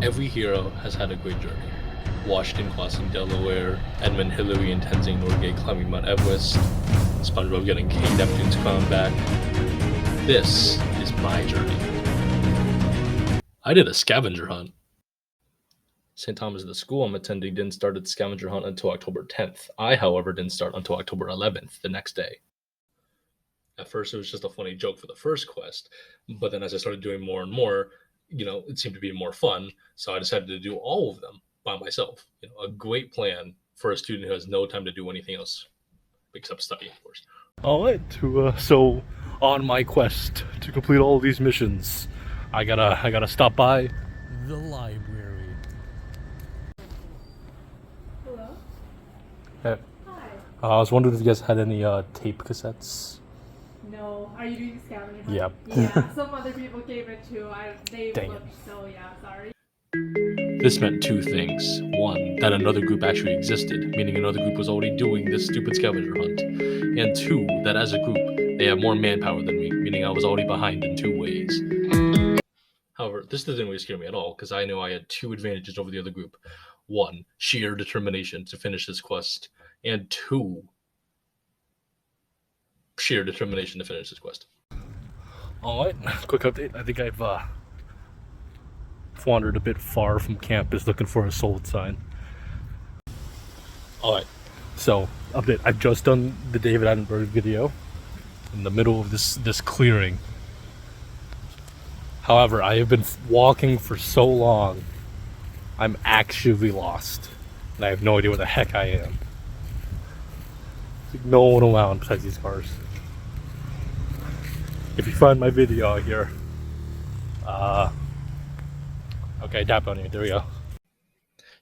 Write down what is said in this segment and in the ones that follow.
Every hero has had a great journey. Washington crossing Delaware, Edmund Hillary and Tenzing Norgay climbing Mount Everest, SpongeBob getting King Neptune's crown back. This is my journey. I did a scavenger hunt. St. Thomas, the school I'm attending, didn't start its scavenger hunt until October 10th. I, however, didn't start until October 11th, the next day. At first, it was just a funny joke for the first quest, but then as I started doing more and more, it seemed to be more fun, so I decided to do all of them by myself. A great plan for a student who has no time to do anything else except study, of course. All right, so on my quest to complete all of these missions, I gotta stop by the library. Hello? Hey, Hi. I was wondering if you guys had any tape cassettes. No. Are you doing scavenger hunt? Yep. Yeah, some other people gave it too. They Dang looked, it. so yeah, sorry. This meant two things. One, that another group actually existed, meaning another group was already doing this stupid scavenger hunt. And two, that as a group, they have more manpower than me, meaning I was already behind in two ways. However, this didn't really scare me at all, because I knew I had two advantages over the other group. One, sheer determination to finish this quest, and two, sheer determination to finish this quest. All right, quick update. I think I've wandered a bit far from campus looking for a sold sign. All right, so update. I've just done the David Attenborough video in the middle of this clearing. However, I have been walking for so long, I'm actually lost, and I have no idea where the heck I am. There's like no one around besides these cars. If you find my video out here, okay, tap on it. There we go.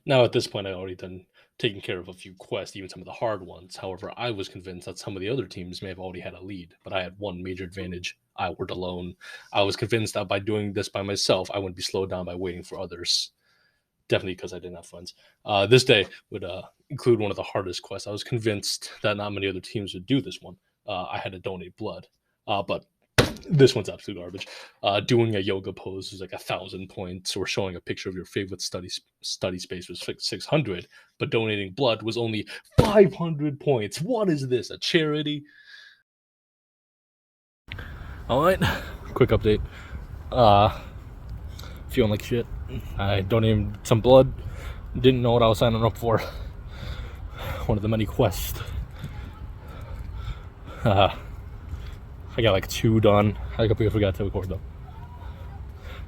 Now, at this point, I'd already done taking care of a few quests, even some of the hard ones. However, I was convinced that some of the other teams may have already had a lead, but I had one major advantage. I worked alone. I was convinced that by doing this by myself, I wouldn't be slowed down by waiting for others. Definitely because I didn't have friends. This day would include one of the hardest quests. I was convinced that not many other teams would do this one. I had to donate blood, but this one's absolute garbage. Doing a yoga pose was like 1,000 points, or showing a picture of your favorite study space was 600, but donating blood was only 500 points. What is this, a charity? All right, quick update. Feeling like shit. I donated some blood. Didn't know what I was signing up for. One of the many quests. I got like 2 done. I completely forgot to record them.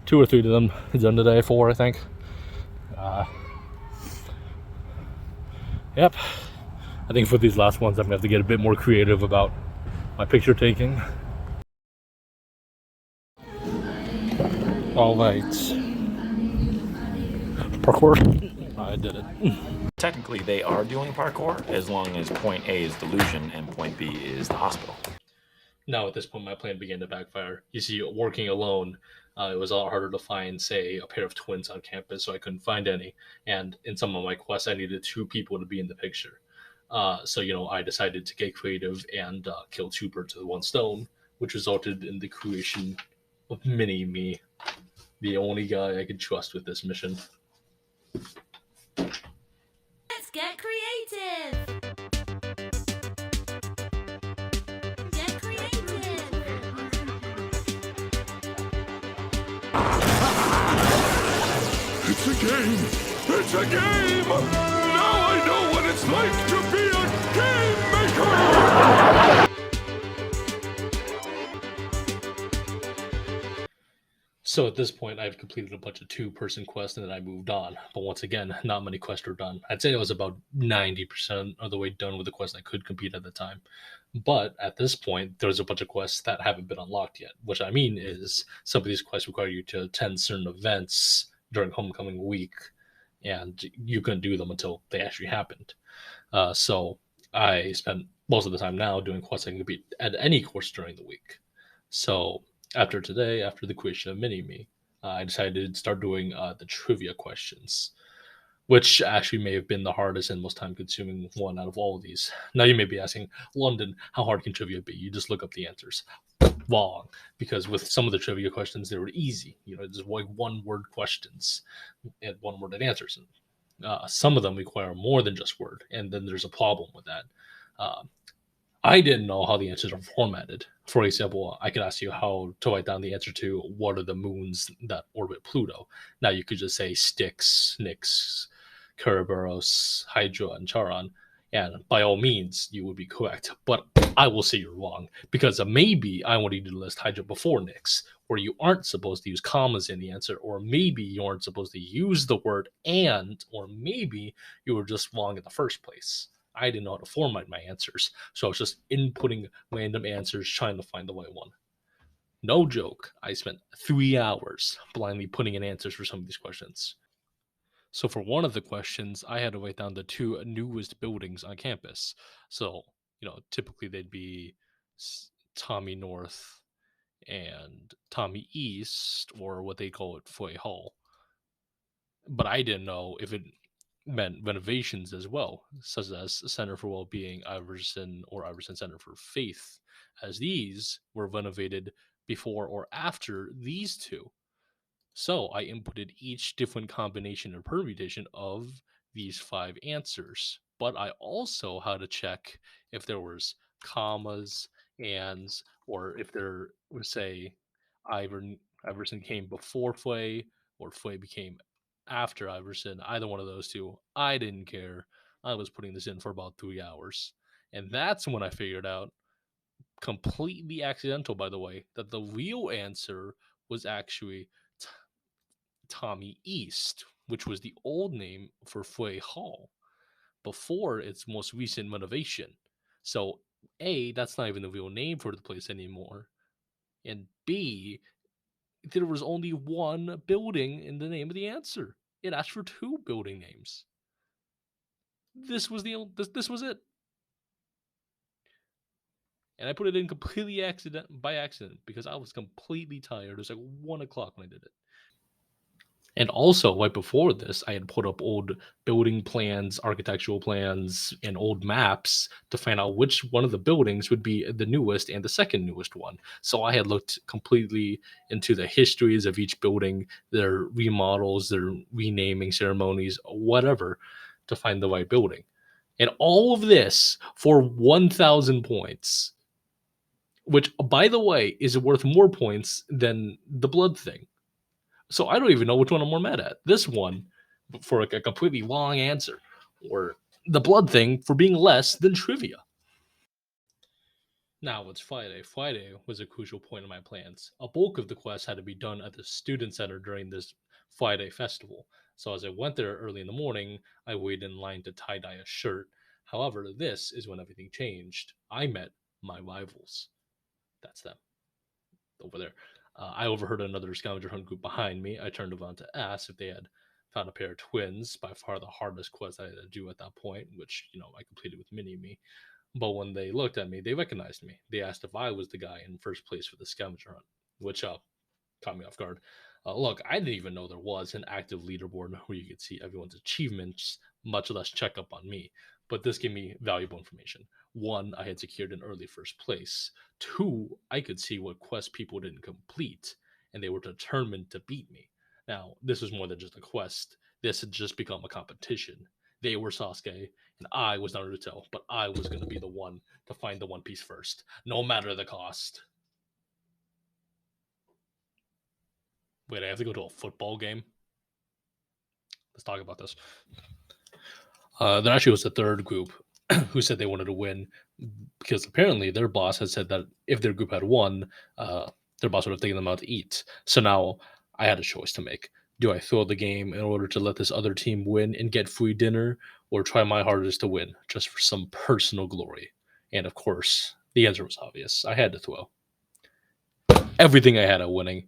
2 or 3 of them done today. 4, I think. Yep. I think for these last ones, I'm gonna have to get a bit more creative about my picture taking. All right. Parkour. I did it. Technically, they are doing parkour as long as point A is delusion and point B is the hospital. Now, at this point, my plan began to backfire. You see, working alone, it was a lot harder to find, say, a pair of twins on campus, so I couldn't find any. And in some of my quests, I needed 2 people to be in the picture. So, I decided to get creative and kill 2 birds with 1 stone, which resulted in the creation of Mini-Me, the only guy I could trust with this mission. Let's get creative! Get creative! It's a game! It's a game! Now I know what it's like to be a game maker! So at this point, I've completed a bunch of 2-person quests, and then I moved on. But once again, not many quests were done. I'd say I was about 90% of the way done with the quests I could complete at the time. But at this point, there's a bunch of quests that haven't been unlocked yet. Which I mean is, some of these quests require you to attend certain events during homecoming week, and you couldn't do them until they actually happened. So I spent most of the time now doing quests I can complete at any course during the week. So after today, after the creation of Mini-Me, I decided to start doing the trivia questions, which actually may have been the hardest and most time-consuming one out of all of these. Now you may be asking, London, how hard can trivia be? You just look up the answers. wrong, because with some of the trivia questions, they were easy. Just like one-word questions and one-worded answers. Some of them require more than just word, and then there's a problem with that. Uh, I didn't know how the answers are formatted. For example, I could ask you how to write down the answer to what are the moons that orbit Pluto. Now you could just say Styx, Nix, Kerberos, Hydra, and Charon, and by all means you would be correct. But I will say you're wrong, because maybe I wanted you to list Hydra before Nix, or you aren't supposed to use commas in the answer, or maybe you aren't supposed to use the word and, or maybe you were just wrong in the first place. I didn't know how to format my answers, so I was just inputting random answers trying to find the right one. No joke, I spent 3 hours blindly putting in answers for some of these questions. So for one of the questions, I had to write down the 2 newest buildings on campus. So, typically they'd be Tommy North and Tommy East, or what they call it, Foy Hall. But I didn't know if it meant renovations as well, such as Center for Wellbeing Iverson or Iverson Center for Faith, as these were renovated before or after these 2. So I inputted each different combination or permutation of these 5 answers. But I also had to check if there was commas, ands, or if there was, say, Iverson came before Flay or Flay became after Iverson. Either one of those 2. I didn't care. I was putting this in for about 3 hours. And that's when I figured out, completely accidental by the way, that the real answer was actually Tommy East, which was the old name for Flay Hall before its most recent renovation. So A, that's not even the real name for the place anymore. And B, there was only one building in the name of the answer. It asked for 2 building names. This was it. And I put it in completely by accident because I was completely tired. It was like 1 o'clock when I did it. And also, right before this, I had put up old building plans, architectural plans, and old maps to find out which one of the buildings would be the newest and the second newest one. So I had looked completely into the histories of each building, their remodels, their renaming ceremonies, whatever, to find the right building. And all of this for 1,000 points, which, by the way, is worth more points than the blood thing. So I don't even know which one I'm more mad at. This one for a completely long answer, or the blood thing for being less than trivia. Now it's Friday. Friday was a crucial point in my plans. A bulk of the quest had to be done at the student center during this Friday festival. So as I went there early in the morning, I waited in line to tie-dye a shirt. However, this is when everything changed. I met my rivals. That's them. Over there. I overheard another scavenger hunt group behind me. I turned around to ask if they had found a pair of twins, by far the hardest quest I had to do at that point, which, I completed with Mini-Me. But when they looked at me, they recognized me. They asked if I was the guy in first place for the scavenger hunt, which caught me off guard. Look, I didn't even know there was an active leaderboard where you could see everyone's achievements, much less check up on me. But this gave me valuable information. 1, I had secured an early first place. 2, I could see what quest people didn't complete, and they were determined to beat me. Now, this was more than just a quest. This had just become a competition. They were Sasuke, and I was Naruto, but I was going to be the one to find the One Piece first, no matter the cost. Wait, I have to go to a football game? Let's talk about this. There actually was a third group who said they wanted to win because apparently their boss had said that if their group had won, their boss would have taken them out to eat. So now I had a choice to make. Do I throw the game in order to let this other team win and get free dinner, or try my hardest to win just for some personal glory? And of course, the answer was obvious. I had to throw everything I had at winning.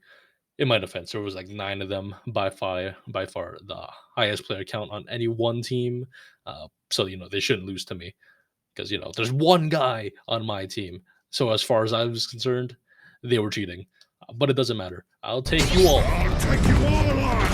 In my defense, there was like 9 of them, by far the highest player count on any one team. So, they shouldn't lose to me because, there's one guy on my team. So as far as I was concerned, they were cheating. But it doesn't matter. I'll take you all. I'll take you all on!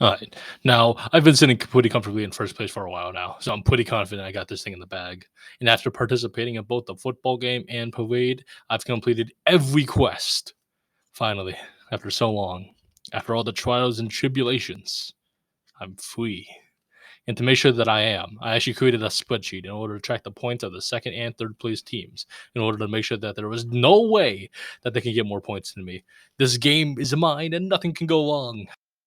All right. Now, I've been sitting pretty comfortably in first place for a while now, so I'm pretty confident I got this thing in the bag. And after participating in both the football game and parade, I've completed every quest. Finally, after so long, after all the trials and tribulations, I'm free. And to make sure that I actually created a spreadsheet in order to track the points of the second and third place teams in order to make sure that there was no way that they can get more points than me. This game is mine and nothing can go wrong.